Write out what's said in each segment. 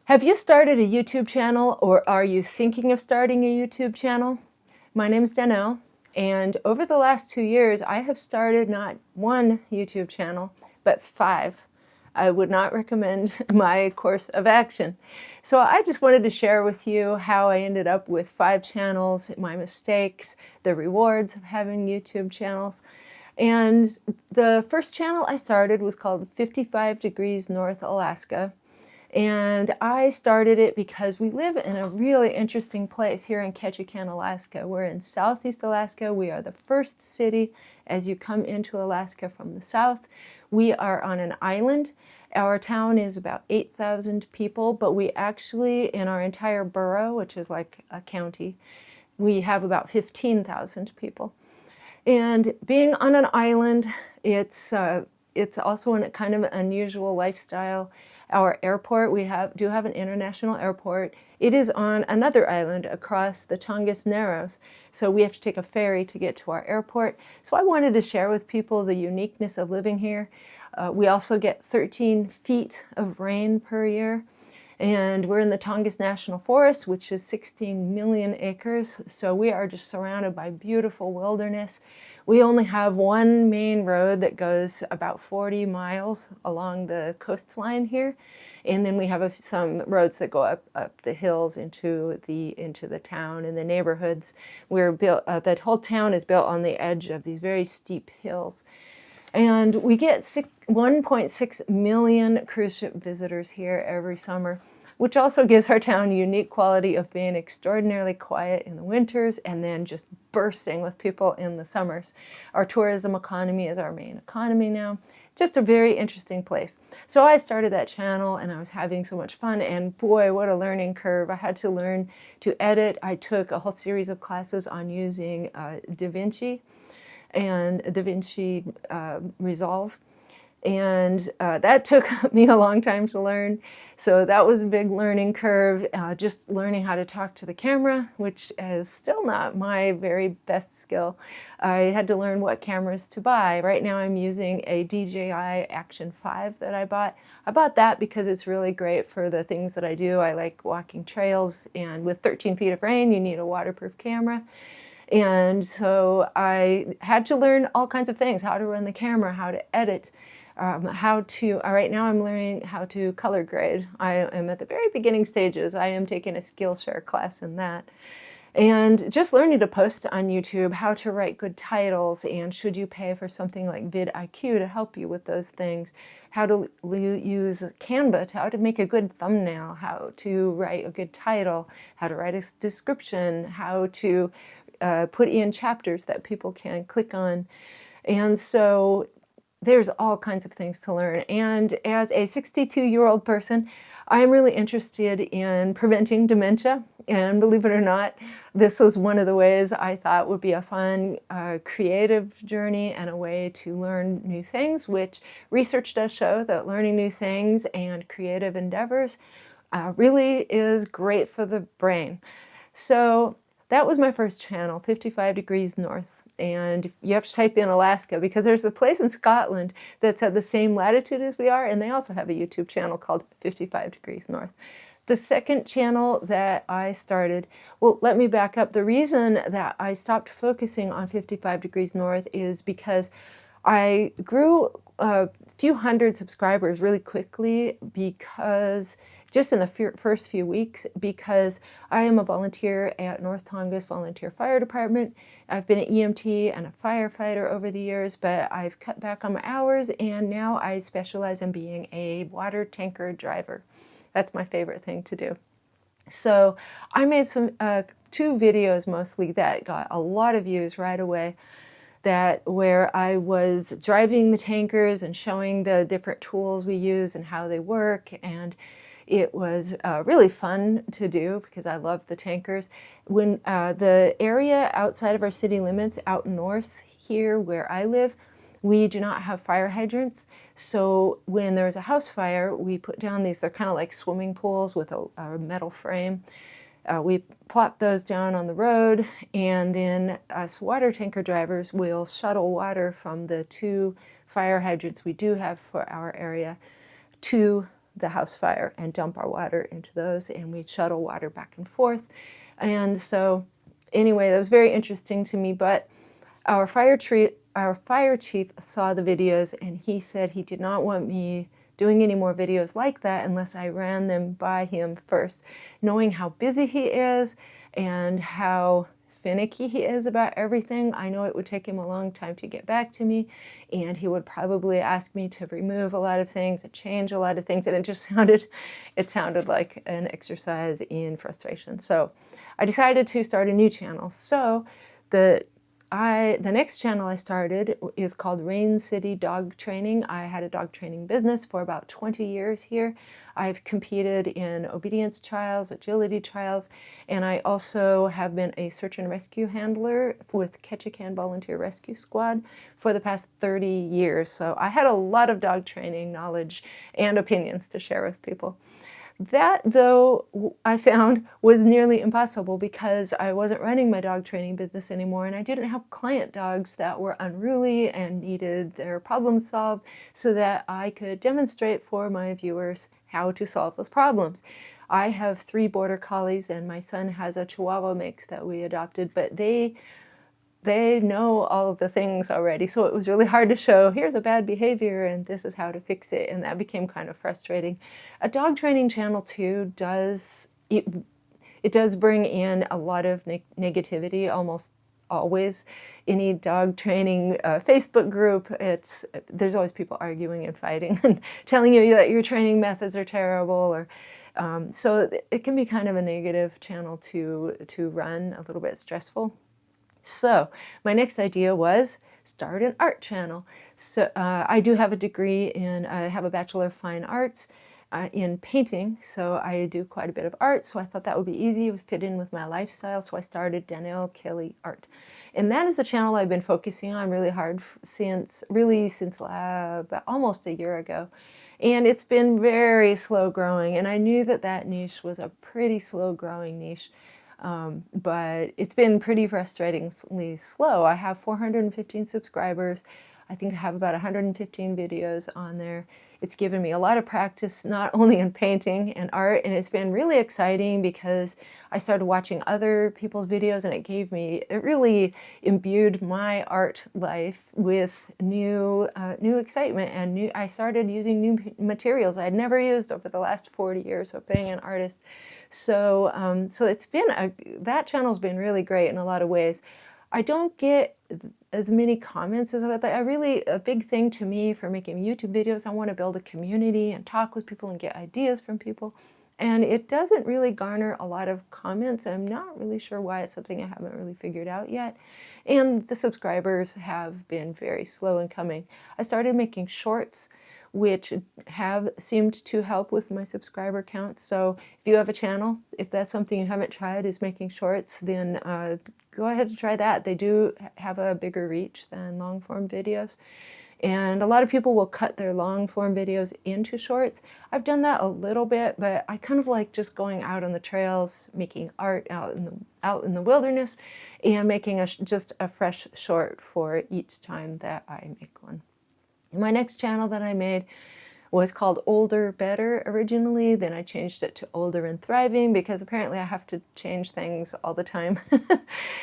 Have you started a YouTube channel, or are you thinking of starting a YouTube channel? My name is Danielle, and over the last 2 years, I have started not one YouTube channel, but 5. I would not recommend my course of action. So I just wanted to share with you how I ended up with 5 channels, my mistakes, the rewards of having YouTube channels. And the first channel I started was called 55 Degrees North Alaska. And I started it because we live in a really interesting place here in Ketchikan, Alaska. We're in Southeast Alaska. We are the first city as you come into Alaska from the south. We are on an island. Our town is about 8,000 people, but we actually, in our entire borough, which is like a county, we have about 15,000 people. And being on an island, it's also a kind of unusual lifestyle. Our airport, we do have an international airport. It is on another island across the Tongass Narrows, so we have to take a ferry to get to our airport. So I wanted to share with people the uniqueness of living here. We also get 13 feet of rain per year. And we're in the Tongass National Forest, which is 16 million acres. So we are just surrounded by beautiful wilderness. We only have one main road that goes about 40 miles along the coastline here. And then we have some roads that go up the hills into the town and the neighborhoods. We're built, that whole town is built on the edge of these very steep hills. And we get 1.6 million cruise ship visitors here every summer, which also gives our town a unique quality of being extraordinarily quiet in the winters and then just bursting with people in the summers. Our tourism economy is our main economy now. Just a very interesting place. So I started that channel and I was having so much fun, and boy, what a learning curve. I had to learn to edit. I took a whole series of classes on using DaVinci and DaVinci Resolve. And that took me a long time to learn. So that was a big learning curve, just learning how to talk to the camera, which is still not my very best skill. I had to learn what cameras to buy. Right now I'm using a DJI Action 5 that I bought. I bought that because it's really great for the things that I do. I like walking trails, and with 13 feet of rain, you need a waterproof camera. And so I had to learn all kinds of things: how to run the camera, how to edit, right now I'm learning how to color grade. I am at the very beginning stages. I am taking a Skillshare class in that. And just learning to post on YouTube, how to write good titles, and should you pay for something like vidIQ to help you with those things, how to use Canva, how to make a good thumbnail, how to write a good title, how to write a description, how to put in chapters that people can click on. And so there's all kinds of things to learn. And as a 62-year-old person, I am really interested in preventing dementia. And believe it or not, this was one of the ways I thought would be a fun, creative journey and a way to learn new things, which research does show that learning new things and creative endeavors really is great for the brain. So that was my first channel, 55 Degrees North. And you have to type in Alaska because there's a place in Scotland that's at the same latitude as we are, and they also have a YouTube channel called 55 Degrees North. The second channel that I started, well, let me back up. The reason that I stopped focusing on 55 Degrees North is because I grew a few hundred subscribers really quickly, because just in the first few weeks, because I am a volunteer at North Tongass Volunteer Fire Department. I've been an EMT and a firefighter over the years, but I've cut back on my hours, and now I specialize in being a water tanker driver. That's my favorite thing to do. So I made some 2 videos mostly that got a lot of views right away, where I was driving the tankers and showing the different tools we use and how they work. And it was really fun to do because I love the tankers. When the area outside of our city limits, out north here where I live, we do not have fire hydrants. So when there's a house fire, we put down these, they're kind of like swimming pools with a metal frame. We plop those down on the road, and then us water tanker drivers will shuttle water from the 2 fire hydrants we do have for our area to the house fire and dump our water into those, and we'd shuttle water back and forth. And so anyway, that was very interesting to me, but our fire chief saw the videos, and he said he did not want me doing any more videos like that unless I ran them by him first. Knowing how busy he is and how finicky he is about everything, I know it would take him a long time to get back to me, and he would probably ask me to remove a lot of things and change a lot of things, and it sounded like an exercise in frustration. So I decided to start a new channel. So the next channel I started is called Rain City Dog Training. I had a dog training business for about 20 years here. I've competed in obedience trials, agility trials, and I also have been a search and rescue handler with Ketchikan Volunteer Rescue Squad for the past 30 years. So I had a lot of dog training knowledge and opinions to share with people. That, though, I found was nearly impossible because I wasn't running my dog training business anymore, and I didn't have client dogs that were unruly and needed their problems solved so that I could demonstrate for my viewers how to solve those problems. I have 3 border collies, and my son has a Chihuahua mix that we adopted, but they know all of the things already, so it was really hard to show, here's a bad behavior and this is how to fix it, and that became kind of frustrating. A dog training channel too it does bring in a lot of negativity, almost always. Any dog training Facebook group, there's always people arguing and fighting and telling you that your training methods are terrible, or so it can be kind of a negative channel to run, a little bit stressful. So my next idea was start an art channel. So I do have a degree I have a Bachelor of Fine Arts in painting, so I do quite a bit of art, so I thought that would be easy, it would fit in with my lifestyle, so I started Danielle Kelly Art. And that is the channel I've been focusing on really hard since almost a year ago. And it's been very slow growing, and I knew that niche was a pretty slow growing niche. But it's been pretty frustratingly slow. I have 415 subscribers. I think I have about 115 videos on there. It's given me a lot of practice, not only in painting and art, and it's been really exciting because I started watching other people's videos, and it really imbued my art life with new excitement, and I started using new materials I had never used over the last 40 years of being an artist. So, that channel's been really great in a lot of ways. I don't get as many comments as about that. A big thing to me for making YouTube videos, I want to build a community and talk with people and get ideas from people. And it doesn't really garner a lot of comments. I'm not really sure why. It's something I haven't really figured out yet. And the subscribers have been very slow in coming. I started making shorts, which have seemed to help with my subscriber count. So if you have a channel, if that's something you haven't tried, is making shorts, then go ahead and try that. They do have a bigger reach than long form videos. And a lot of people will cut their long form videos into shorts. I've done that a little bit, but I kind of like just going out on the trails, making art out in the wilderness, and making just a fresh short for each time that I make one. My next channel that I made was called Older Better originally, then I changed it to Older and Thriving because apparently I have to change things all the time.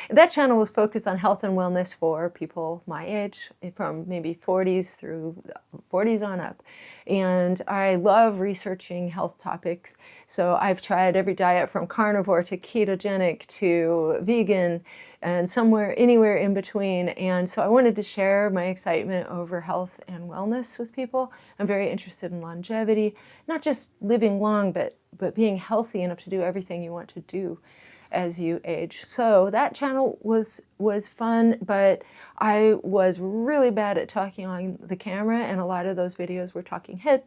That channel was focused on health and wellness for people my age, from maybe 40s through 40s on up. And I love researching health topics, so I've tried every diet from carnivore to ketogenic to vegan and anywhere in between. And so I wanted to share my excitement over health and wellness with people. I'm very interested in longevity, not just living long, but being healthy enough to do everything you want to do as you age. So that channel was fun, but I was really bad at talking on the camera, and a lot of those videos were talking head.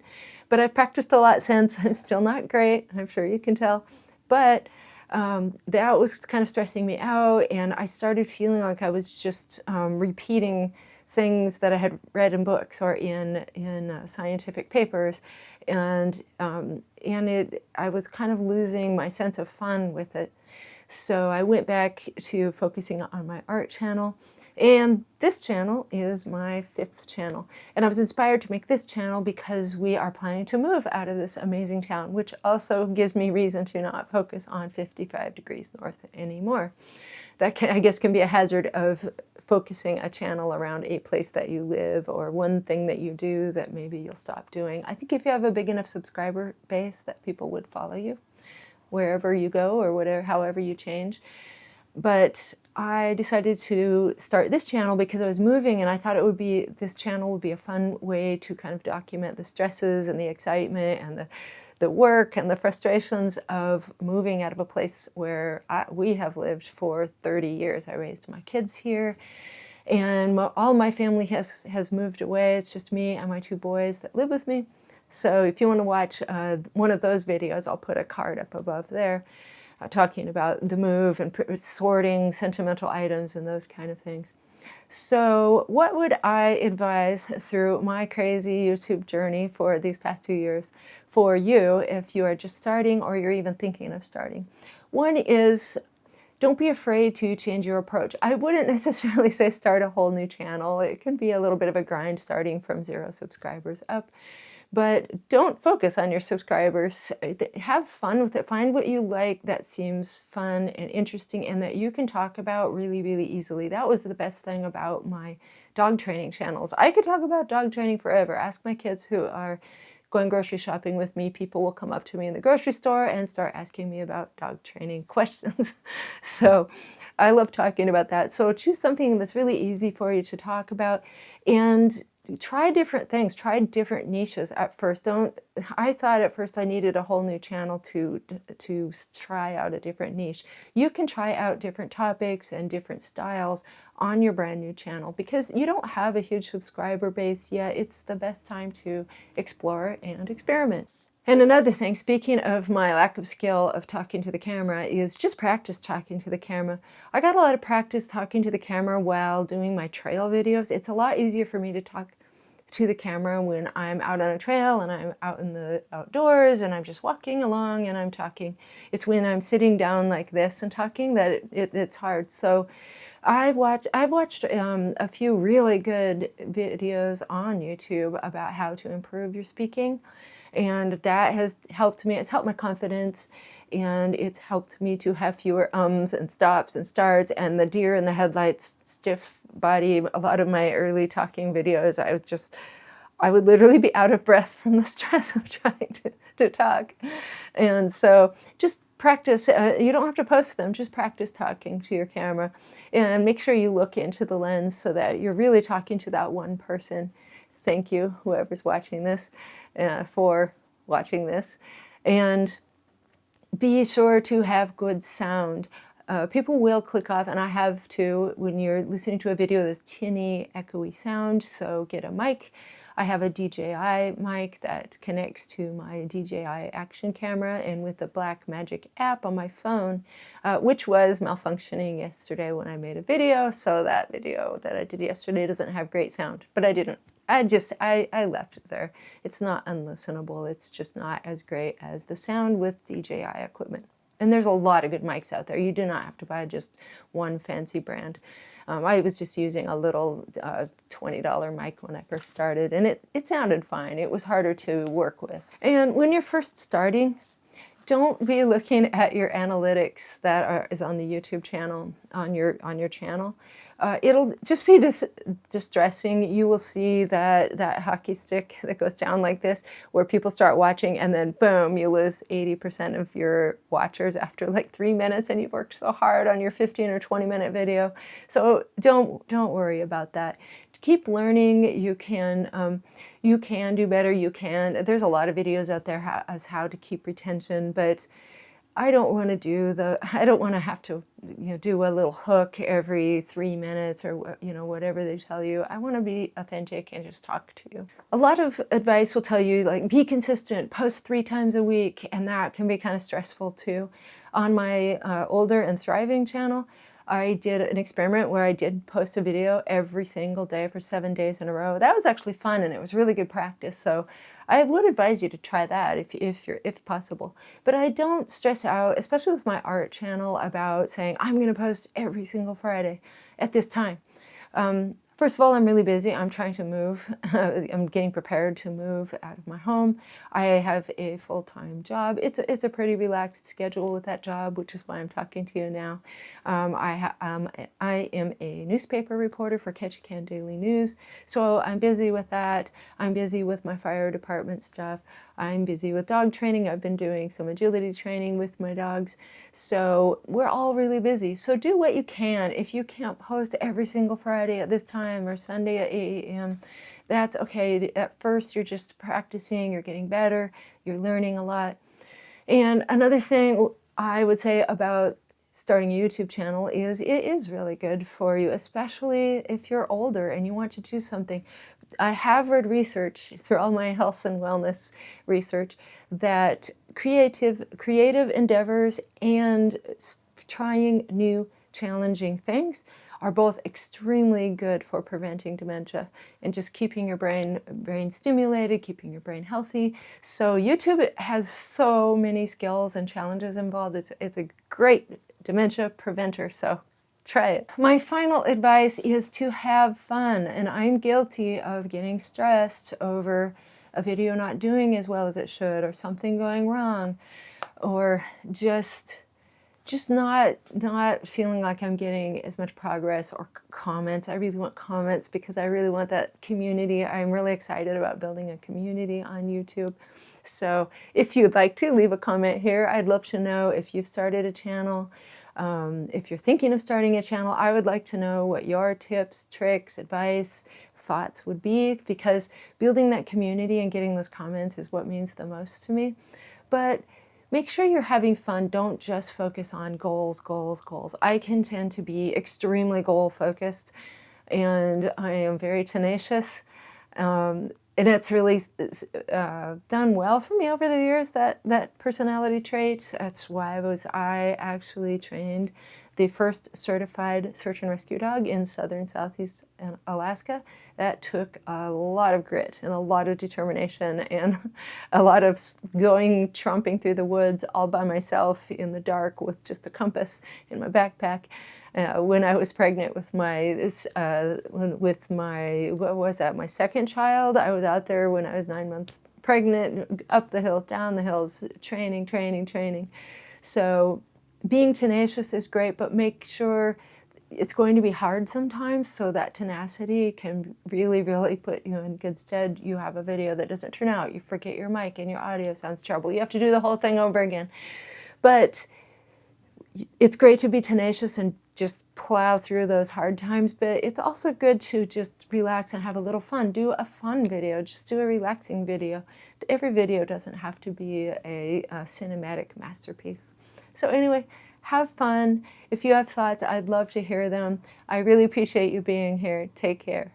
But I've practiced a lot since. I'm still not great, I'm sure you can tell. But that was kind of stressing me out, and I started feeling like I was just repeating things that I had read in books or in scientific papers, and I was kind of losing my sense of fun with it. So I went back to focusing on my art channel, And this channel is my 5th channel. And I was inspired to make this channel because we are planning to move out of this amazing town, which also gives me reason to not focus on 55 degrees north anymore. That can, I guess, can be a hazard of focusing a channel around a place that you live or one thing that you do that maybe you'll stop doing. I think if you have a big enough subscriber base that people would follow you wherever you go or whatever, however you change. But I decided to start this channel because I was moving, and I thought this channel would be a fun way to kind of document the stresses and the excitement and the work and the frustrations of moving out of a place where we have lived for 30 years. I raised my kids here, and all my family has moved away. It's just me and my 2 boys that live with me. So if you want to watch one of those videos, I'll put a card up above there. Talking about the move and sorting sentimental items and those kind of things. So what would I advise through my crazy YouTube journey for these past 2 years for you if you are just starting or you're even thinking of starting? One is, don't be afraid to change your approach. I wouldn't necessarily say start a whole new channel. It can be a little bit of a grind starting from 0 subscribers up. But don't focus on your subscribers. Have fun with it. Find what you like that seems fun and interesting and that you can talk about really, really easily. That was the best thing about my dog training channels. I could talk about dog training forever. Ask my kids who are going grocery shopping with me. People will come up to me in the grocery store and start asking me about dog training questions. So I love talking about that. So choose something that's really easy for you to talk about and try different things, try different niches at first. I thought at first I needed a whole new channel to try out a different niche. You can try out different topics and different styles on your brand new channel because you don't have a huge subscriber base yet. It's the best time to explore and experiment. And another thing, speaking of my lack of skill of talking to the camera, is just practice talking to the camera. I got a lot of practice talking to the camera while doing my trail videos. It's a lot easier for me to talk to the camera when I'm out on a trail and I'm out in the outdoors and I'm just walking along and I'm talking. It's when I'm sitting down like this and talking that it's hard. So I've watched a few really good videos on YouTube about how to improve your speaking. And that has helped me. It's helped my confidence, and it's helped me to have fewer ums and stops and starts and the deer in the headlights, stiff body. A lot of my early talking videos, I would literally be out of breath from the stress of trying to talk. And so just practice. You don't have to post them, just practice talking to your camera and make sure you look into the lens so that you're really talking to that one person. Thank you, whoever's watching this, for watching this. And be sure to have good sound. People will click off, and I have too, when you're listening to a video, there's tinny, echoey sound, so get a mic. I have a DJI mic that connects to my DJI action camera and with the Blackmagic app on my phone, which was malfunctioning yesterday when I made a video, so that video that I did yesterday doesn't have great sound, but I didn't. I left it there. It's not unlistenable, it's just not as great as the sound with DJI equipment. And there's a lot of good mics out there. You do not have to buy just one fancy brand. I was just using a little $20 mic when I first started, and it sounded fine. It was harder to work with. And when you're first starting, don't be looking at your analytics that is on the YouTube channel, on your channel. It'll just be distressing. You will see that hockey stick that goes down like this, where people start watching and then boom, you lose 80% of your watchers after like 3 minutes, and you've worked so hard on your 15 or 20-minute video. So don't worry about that. Keep learning. You can do better. There's a lot of videos out there as how to keep retention, but I don't want to have to do a little hook every 3 minutes or whatever they tell you. I want to be authentic and just talk to you. A lot of advice will tell you, like, be consistent, post 3 times a week, and that can be kind of stressful too. On my Older and Thriving channel, I did an experiment where I did post a video every single day for 7 days in a row. That was actually fun, and it was really good practice. So I would advise you to try that if possible. But I don't stress out, especially with my art channel, about saying I'm going to post every single Friday at this time. First of all, I'm really busy. I'm trying to move. I'm getting prepared to move out of my home. I have a full-time job. It's a pretty relaxed schedule with that job, which is why I'm talking to you now. I am a newspaper reporter for Ketchikan Daily News, so I'm busy with that. I'm busy with my fire department stuff. I'm busy with dog training. I've been doing some agility training with my dogs. So we're all really busy. So do what you can. If you can't post every single Friday at this time or Sunday at 8 a.m., that's okay. At first, you're just practicing, you're getting better, you're learning a lot. And another thing I would say about starting a YouTube channel is it is really good for you, especially if you're older and you want to do something. I have read research through all my health and wellness research that creative endeavors and trying new challenging things are both extremely good for preventing dementia and just keeping your brain stimulated, keeping your brain healthy. So YouTube has so many skills and challenges involved. It's a great dementia preventer, so try it. My final advice is to have fun, and I'm guilty of getting stressed over a video not doing as well as it should, or something going wrong, or just not feeling like I'm getting as much progress or comments. I really want comments because I really want that community. I'm really excited about building a community on YouTube. So if you'd like to leave a comment here, I'd love to know if you've started a channel. If you're thinking of starting a channel, I would like to know what your tips, tricks, advice, thoughts would be, because building that community and getting those comments is what means the most to me. But make sure you're having fun. Don't just focus on goals, goals, goals. I can tend to be extremely goal-focused, and I am very tenacious. And it's really done well for me over the years, that personality trait. That's why I actually trained the first certified search and rescue dog in southern Southeast Alaska. That took a lot of grit and a lot of determination and a lot of tromping through the woods all by myself in the dark with just a compass in my backpack. When I was pregnant with my my second child, I was out there when I was 9 months pregnant, up the hills, down the hills, training. So being tenacious is great, but make sure it's going to be hard sometimes, so that tenacity can really, really put you in good stead. You have a video that doesn't turn out, you forget your mic and your audio sounds terrible. You have to do the whole thing over again. But it's great to be tenacious and just plow through those hard times, but it's also good to just relax and have a little fun. Do a fun video, just do a relaxing video. Every video doesn't have to be a cinematic masterpiece. So anyway, have fun. If you have thoughts, I'd love to hear them. I really appreciate you being here. Take care.